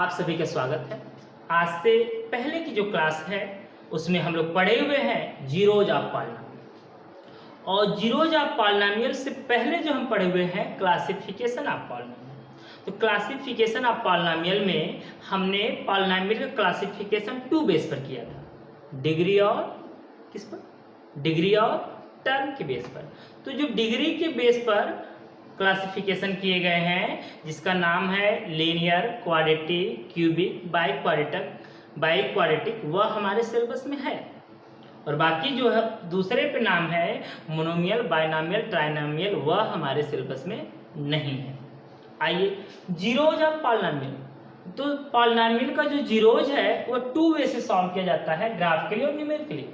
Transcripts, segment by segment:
आप सभी का स्वागत है। आज से पहले की जो क्लास है उसमें हम लोग पढ़े हुए हैं जीरोज ऑफ पॉलिनोमियल, और जीरोज ऑफ पॉलिनोमियल से पहले जो हम पढ़े हुए हैं क्लासिफिकेशन ऑफ पॉलिनोमियल। तो क्लासिफिकेशन ऑफ पॉलिनोमियल में हमने पॉलिनोमियल का क्लासिफिकेशन 2 बेस पर किया था, डिग्री और किस पर, डिग्री और टर्म के बेस पर। तो जो डिग्री के बेस पर क्लासिफिकेशन किए गए हैं जिसका नाम है linear, quadratic, cubic, by quadratic, वह हमारे सिलेबस में है। और बाकी जो है दूसरे पे नाम है मोनोमियल, बाइनोमियल, ट्राइनोमियल, वह हमारे सिलेबस में नहीं है। आइए जीरोज ऑफ पॉलिनोमियल। तो पॉलिनोमियल का जो जीरोज है वह 2 वे से सॉल्व किया जाता है, ग्राफिकली और न्यूमेरिकली।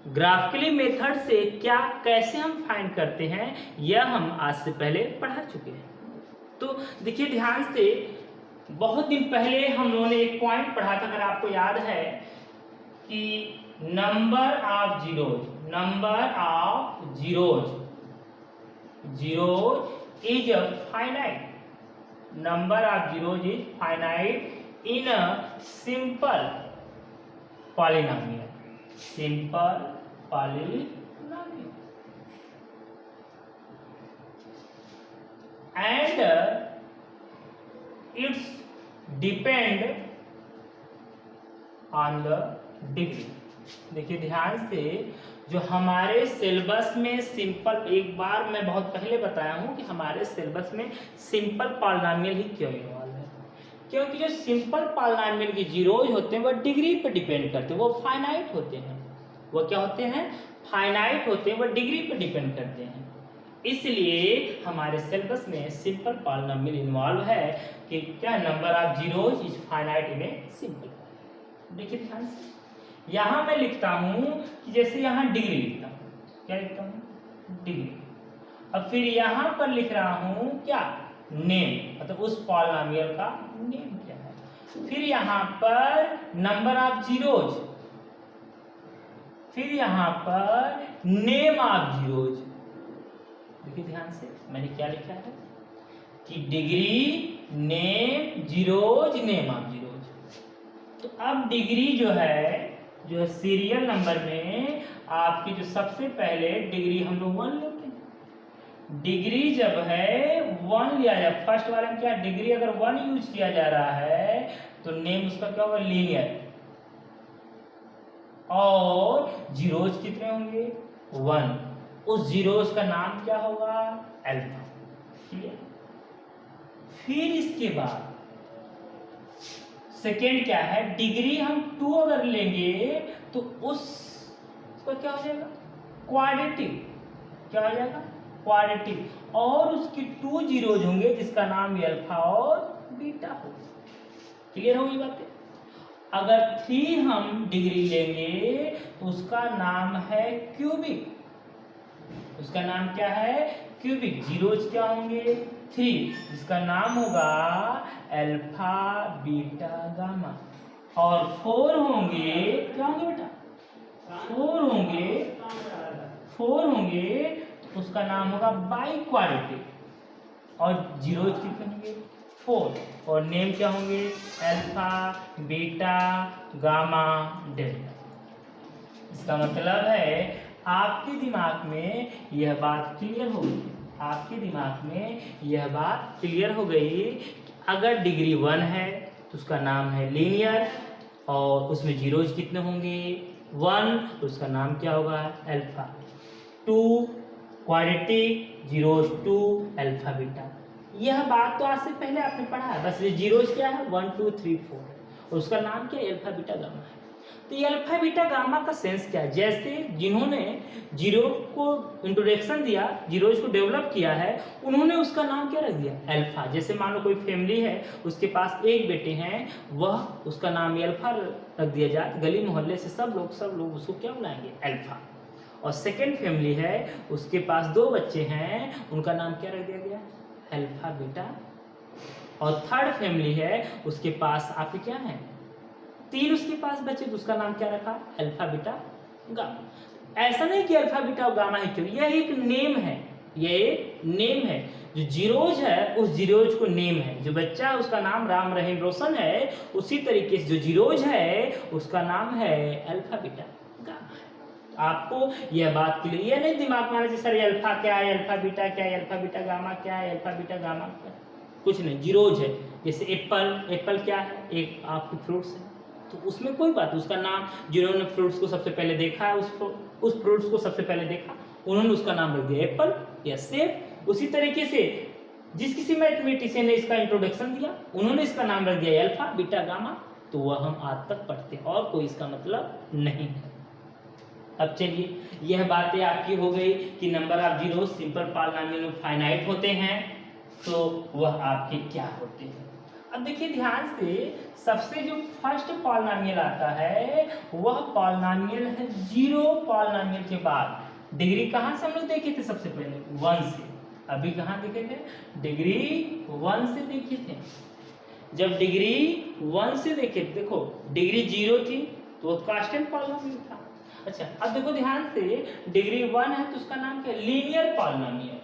ग्राफिकली मेथड से क्या कैसे हम फाइंड करते हैं यह हम आज से पहले पढ़ा चुके हैं। तो देखिए ध्यान से, बहुत दिन पहले हम लोगों ने एक पॉइंट पढ़ा था, अगर आपको याद है, कि number of zeros is finite, number of zeros is finite in a simple polynomial, simple polynomial, and it's depend on the degree। देखिए ध्यान से, जो हमारे सिलेबस में सिंपल, एक बार मैं बहुत पहले बताया हूं कि हमारे सिलेबस में सिंपल पॉलिनोमियल ही क्यों इन्वॉल्व है, क्योंकि जो सिंपल पॉलिनोमियल के जीरोज होते हैं वह डिग्री पर डिपेंड करते हैं, वो फाइनाइट होते हैं। वो क्या होते हैं? फाइनाइट होते हैं, वो डिग्री पर डिपेंड करते हैं। इसलिए हमारे सिलेबस में सिंपल पॉलिनोमियल इन्वॉल्व है कि क्या, number of zeros is finite in a simple. देखिए ध्यान से, यहां मैं लिखता हूं कि जैसे यहां डिग्री लिखता हूं, क्या लिखता हूं? डिग्री। अब फिर यहां पर लिख रहा हूं क्या? नेम, मतलब उस पॉलिनोमियल का नेम क्या है। फिर यहां पर नंबर ऑफ जीरोज, फिर यहां पर नेम ऑफ जीरोज। देखिए ध्यान से, मैंने क्या लिखा है कि degree, name, zeros, name of zeros. तो अब डिग्री जो है सीरियल नंबर में आपकी जो सबसे पहले डिग्री हम लोग 1 लेते हैं। डिग्री जब है 1 लिया जाए, फर्स्ट वाले में क्या, डिग्री अगर 1 यूज किया जा रहा है तो नेम उसका क्या होगा? लीनियर। और जीरोज कितने होंगे? 1। उस जीरोज का नाम क्या होगा? अल्फा। क्लियर? फिर इसके बाद सेकेंड क्या है? डिग्री हम 2 अगर लेंगे तो उसका क्या हो जाएगा? क्वाड्रेटिक। क्या हो जाएगा? क्वाड्रेटिक। और उसकी 2 जीरोज होंगे जिसका नाम अल्फा और बीटा होगा। क्लियर होगी बातें? अगर 3 हम डिग्री लेंगे तो उसका नाम है क्यूबिक। उसका नाम क्या है? क्यूबिक। जीरोज क्या होंगे? 3, जिसका नाम होगा अल्फा, बीटा, गामा। और 4 होंगे, क्या होंगे बेटा? 4 होंगे तो उसका नाम होगा बाई क्वाड्रेटिक। और जीरोज कितने होंगे? 4। और नेम क्या होंगे? Alpha, beta, gamma, delta. इसका मतलब है आपके दिमाग में यह बात क्लियर हो गई, आपके दिमाग में यह बात क्लियर हो गई कि अगर डिग्री 1 है तो उसका नाम है लीनियर, और उसमें जीरोज कितने होंगे? 1, तो उसका नाम क्या होगा? Alpha. 2 quadratic, zeros 2, alpha, beta. यह बात तो आज से पहले आपने पढ़ा है, बस ये जीरोज क्या है? 1 2 3 4 है, और उसका नाम क्या है? अल्फा, बीटा, गामा है। तो ये अल्फा, बीटा, गामा का सेंस क्या है? जैसे जिन्होंने जीरो को इंट्रोडक्शन दिया, जीरोज को डेवलप किया है, उन्होंने उसका नाम क्या रख दिया? अल्फा। जैसे मान लो कोई फैमिली है, उसके पास एक बेटे हैं, वह उसका नाम अल्फा रख दिया जाए, गली मोहल्ले से सब लोग उसको क्या बुलाएंगे? अल्फा। और सेकेंड फैमिली है, उसके पास 2 बच्चे हैं, उनका नाम क्या रख दिया गया? Alpha, beta. और थर्ड फैमिली है, उसके पास आपके क्या है? 3 उसके पास बचे, तो उसका नाम क्या रखा? Alpha, beta, gamma. ऐसा नहीं कि अल्फा, बीटा और गामा ही क्यों, यह एक नेम है, ये नेम है। जो जीरोज है उस जीरोज को नेम है। जो बच्चा है उसका नाम राम रहीम रोशन है, उसी तरीके से जो जीरोज है उसका नाम है अल्फा बीटा गामा। आपको यह बात क्लियर नहीं दिमाग में आना सर ये अल्फा क्या है, अल्फा बीटा क्या है, अल्फा बीटा गामा क्या है, अल्फा बीटा गामा क्या है, कुछ नहीं। जीरोज है। जैसे एप्पल, एप्पल क्या है, एक आपकी फ्रूट्स है, तो उसमें कोई बात, उसका नाम जिन्होंने फ्रूट्स को सबसे पहले देखा है, उस फ्रूट्स को सबसे पहले देखा, उन्होंने उसका नाम रख दिया एप्पल या सेब। उसी तरीके से जिस किसी मैथमेटिशियन ने इसका इंट्रोडक्शन दिया, उन्होंने इसका नाम रख दिया अल्फा बीटा गामा, तो वह हम आज तक पढ़ते हैं और कोई इसका मतलब नहीं है। अब चलिए, यह बातें आपकी हो गई कि number of zero simple polynomial में फाइनाइट होते हैं, तो वह आपके क्या होते हैं। अब देखिए ध्यान से, सबसे जो फर्स्ट पॉलिनोमियल आता है वह पॉलिनोमियल है जीरो पॉलिनोमियल के बाद। डिग्री कहाँ से हम लोग देखे थे सबसे पहले, 1 से। अभी कहाँ देखे थे, डिग्री 1 से देखे थे। जब डिग्री 1 से देखे, देखो डिग्री 0 थी तो कांस्टेंट पॉलिनोमियल था। अच्छा अब देखो ध्यान से, डिग्री 1 है तो उसका नाम क्या है, linear polynomial.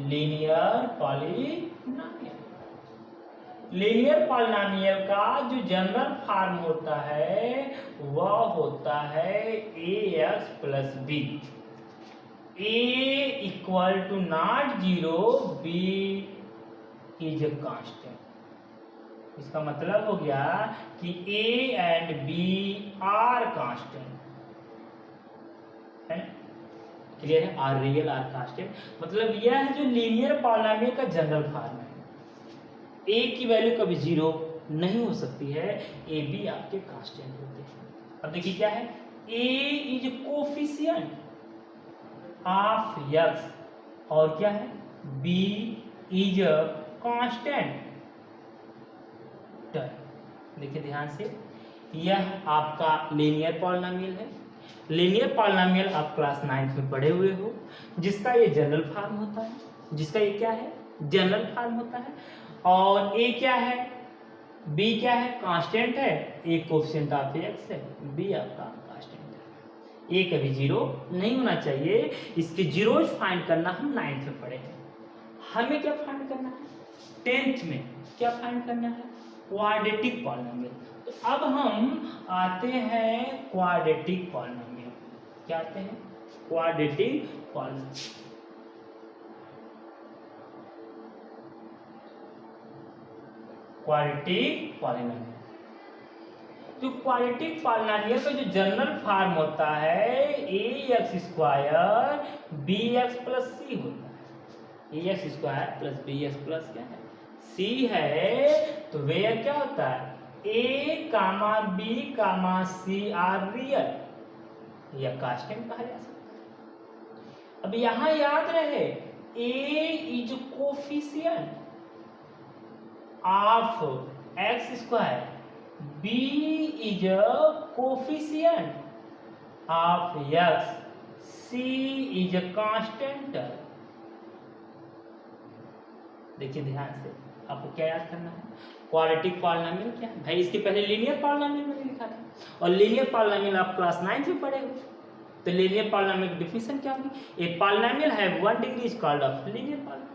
Linear polynomial, linear polynomial का जो जनरल फॉर्म होता है वह होता है ax plus B. a equal to not zero, b is a constant. इसका मतलब हो गया कि a and b are constant है, क्लियर है, आर रियल आर कांस्टेंट। मतलब यह है जो लीनियर पॉलिनोमियल का जनरल फॉर्म है। a की वैल्यू कभी 0 नहीं हो सकती है, a b आपके कांस्टेंट होते हैं। अब देखिए क्या है, a is coefficient of x और क्या है, b इज कांस्टेंट। देखिए ध्यान से, यह आपका लीनियर पॉलिनोमियल है। लीनियर पॉलिनोमियल आप क्लास 9th में पढ़े हुए हो, जिसका ये जनरल फॉर्म होता है, जिसका ये क्या है, जनरल फॉर्म होता है। और a क्या है, b क्या है, कांस्टेंट है, a कोफिशिएंट ऑफ x है, b आपका कांस्टेंट है। a कभी 0 नहीं होना चाहिए। इसके जीरोज फाइंड करना हम 9th में पढ़े हैं। हमें क्या फाइंड करना है, 10th में क्या फाइंड करना है, क्वाड्रेटिक पॉलिनोमियल। तो अब हम आते हैं क्वाड्रेटिक पॉलिनोमियल। क्या आते हैं, क्वाड्रेटिक पॉलिनोमियल। क्वाड्रेटिक पॉलिनोमियल, जो क्वाड्रेटिक पॉलिनोमियल का जो जनरल फॉर्म होता है ax स्क्वायर bx प्लस सी होता है। ax square plus bx plus क्या है, c है। तो वेयर क्या होता है, a comma b comma c are real, या कांस्टेंट कहा जा सकता है। अब यहां याद रहे, a is coefficient of x square, b is coefficient of x, c is constant. देखिए ध्यान से, आपको क्या याद करना है, क्वाड्रेटिक पॉलिनोमियल क्या है भाई, इसके पहले लीनियर पॉलिनोमियल मैंने लिखा था, और लीनियर पॉलिनोमियल आप क्लास 9th में पढ़े हो। तो लीनियर पॉलिनोमियल की डेफिनेशन क्या होगी, a polynomial have 1 degree is called a linear polynomial.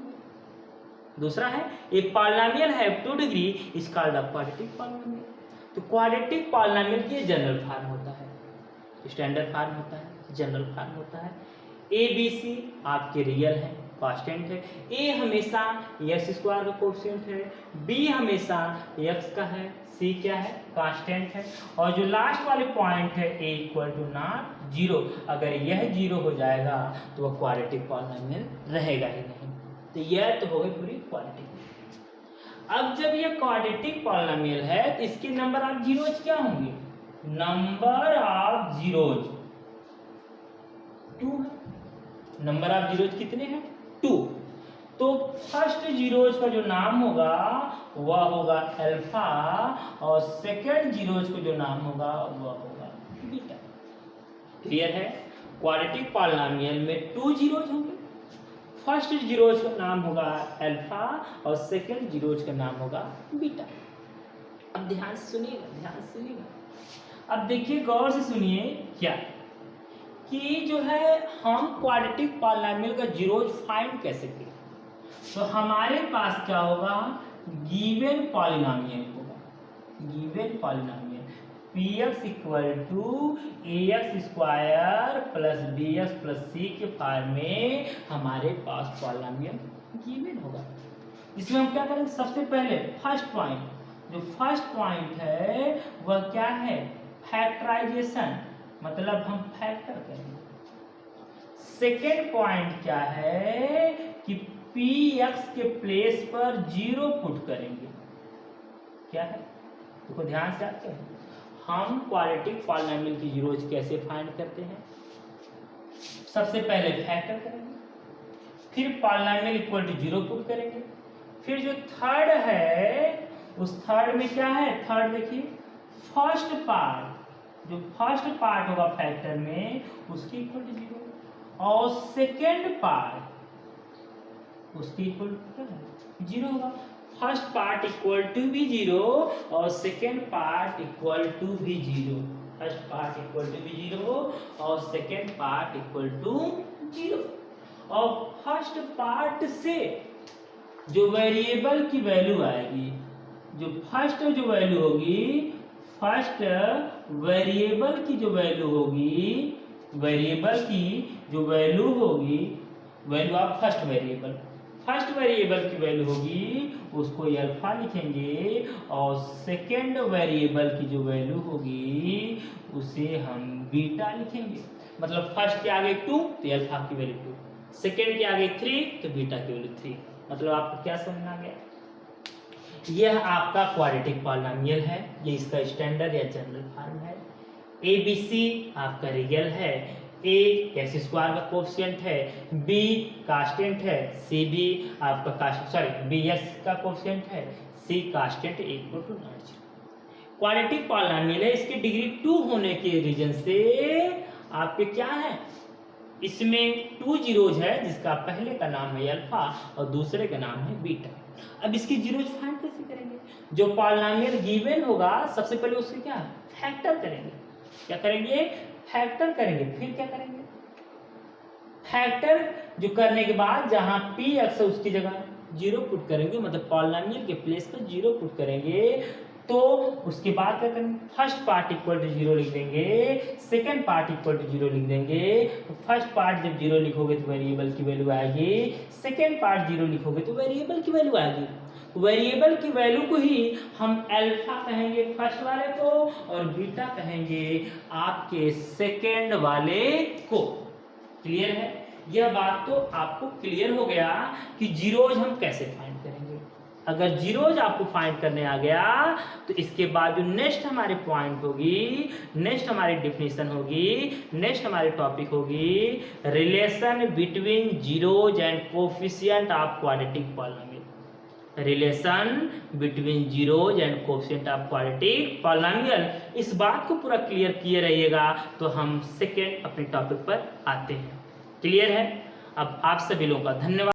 दूसरा है, a polynomial have 2 degree is called a quadratic polynomial. तो क्वाड्रेटिक पॉलिनोमियल की जनरल फॉर्म होता है, स्टैंडर्ड फॉर्म होता है, जनरल फॉर्म होता है। ए बी सी आपके रियल है, कांस्टेंट है। ए हमेशा x स्क्वायर का कोफिशिएंट है, b हमेशा x का है, c क्या है, कांस्टेंट है। और जो लास्ट वाले पॉइंट है a इक्वल टू नॉट 0, अगर यह 0 हो जाएगा तो वह क्वाड्रेटिक पॉलिनोमियल रहेगा ही नहीं। तो यह तो हो गई पूरी क्वाड्रेटिक। अब जब यह क्वाड्रेटिक पॉलिनोमियल है तो इसके नंबर ऑफ जीरोज क्या होंगे, नंबर ऑफ जीरोज 2 है। नंबर ऑफ जीरोज कितने हैं, 2। तो फर्स्ट जीरोज का जो नाम होगा वह होगा अल्फा, और सेकंड जीरोज का जो नाम होगा वह होगा बीटा। क्लियर है, क्वाड्रेटिक पॉलिनोमियल में 2 जीरोज होंगे। फर्स्ट जीरोज का नाम होगा अल्फा और सेकंड जीरोज का नाम होगा बीटा। अब ध्यान से सुनिएगा, ध्यान से सुनिएगा। अब देखिए, गौर से सुनिए, क्या कि जो है हम क्वाड्रेटिक पॉलिनॉमियल का जीरोज फाइंड कैसे करें। तो हमारे पास क्या होगा, गिवन पॉलिनॉमियल होगा, given polynomial px equal to ax square plus bx plus c के फॉर्म में हमारे पास पॉलिनॉमियल गिवन होगा। इसमें हम क्या करेंगे, सबसे पहले फर्स्ट पॉइंट, जो फर्स्ट पॉइंट है वह क्या है, फैक्टराइजेशन, मतलब हम फैक्टर करेंगे। सेकेंड पॉइंट क्या है कि px के प्लेस पर 0 पुट करेंगे। क्या है, देखो ध्यान से आते हैं, हम क्वाड्रेटिक पॉलिनॉमियल की जीरोज कैसे फाइंड करते हैं। सबसे पहले फैक्टर करेंगे, फिर पॉलिनॉमियल इक्वल टू 0 पुट करेंगे, फिर जो थर्ड है उस थर्ड में क्या है, थर्ड देखिए फर्स्ट पार्ट, जो फर्स्ट पार्ट होगा फैक्टर में उसकी इक्वल टू 0 और सेकेंड पार्ट उसकी इक्वल टू 0 होगा। फर्स्ट पार्ट इक्वल टू भी 0 और सेकेंड पार्ट इक्वल टू भी 0, फर्स्ट पार्ट इक्वल टू भी 0 और सेकेंड पार्ट इक्वल टू 0। और फर्स्ट पार्ट से जो वेरिएबल की वैल्यू आएगी, जो फर्स्ट जो वैल्यू होगी, फर्स्ट वेरिएबल की जो वैल्यू होगी, वेरिएबल की जो वैल्यू होगी, value of first variable, first variable की वैल्यू होगी उसको अल्फा लिखेंगे और सेकेंड वेरिएबल की जो वैल्यू होगी उसे हम बीटा लिखेंगे। मतलब फर्स्ट के आगे 2 तो अल्फा की वैल्यू 2, सेकेंड के आगे 3 तो बीटा की वैल्यू 3। मतलब आपको क्या समझ आ गया, यह आपका क्वाड्रेटिक पॉलिनॉमियल है, ये इसका स्टैंडर्ड या जनरल फॉर्म है। ए बी सी आपका रियल है, ए एक्स स्क्वायर का कोफिशिएंट है, बी कांस्टेंट है, सी भी आपका बी एस का कोफिशिएंट है, C constant equal to not 0। Quadratic polynomial है, इसकी डिग्री 2 होने के रीजन से आपके क्या है, इसमें 2 जीरोज है जिसका पहले का नाम है अल्फा और दूसरे का नाम है बीटा। अब इसकी जीरोज फाइंड कैसे करेंगे, जो पॉलिनॉमियल गिवन होगा सबसे पहले उसके क्या फैक्टर करेंगे। क्या करेंगे, फैक्टर करेंगे। फिर क्या करेंगे, फैक्टर जो करने के बाद जहां p x है उसकी जगह 0 पुट करेंगे, मतलब पॉलिनॉमियल के प्लेस पर 0 पुट करेंगे। तो उसके बाद क्या करेंगे, फर्स्ट पार्ट इक्वल टू 0 लिख देंगे, सेकेंड पार्ट इक्वल टू 0 लिख देंगे। तो फर्स्ट पार्ट जब 0 लिखोगे तो वेरिएबल की वैल्यू आएगी, सेकेंड पार्ट 0 लिखोगे तो वेरिएबल की वैल्यू आएगी। वेरिएबल की वैल्यू को ही हम अल्फा कहेंगे फर्स्ट वाले को और बीटा कहेंगे आपके सेकेंड वाले को। क्लियर है, यह बात तो आपको क्लियर हो गया कि जीरोज हम कैसे फाइंड करेंगे। अगर जीरोज आपको फाइंड करने आ गया तो इसके बाद जो नेक्स्ट हमारी पॉइंट होगी, नेक्स्ट हमारी डिफिनीशन होगी, नेक्स्ट हमारी टॉपिक होगी relation between zeros and coefficient of quadratic polynomial. Relation between zeros and coefficient of quadratic polynomial. इस बात को पूरा क्लियर किए रहिएगा तो हम सेकेंड अपने टॉपिक पर आते हैं। क्लियर है, अब आप सभी लोगों का धन्यवाद।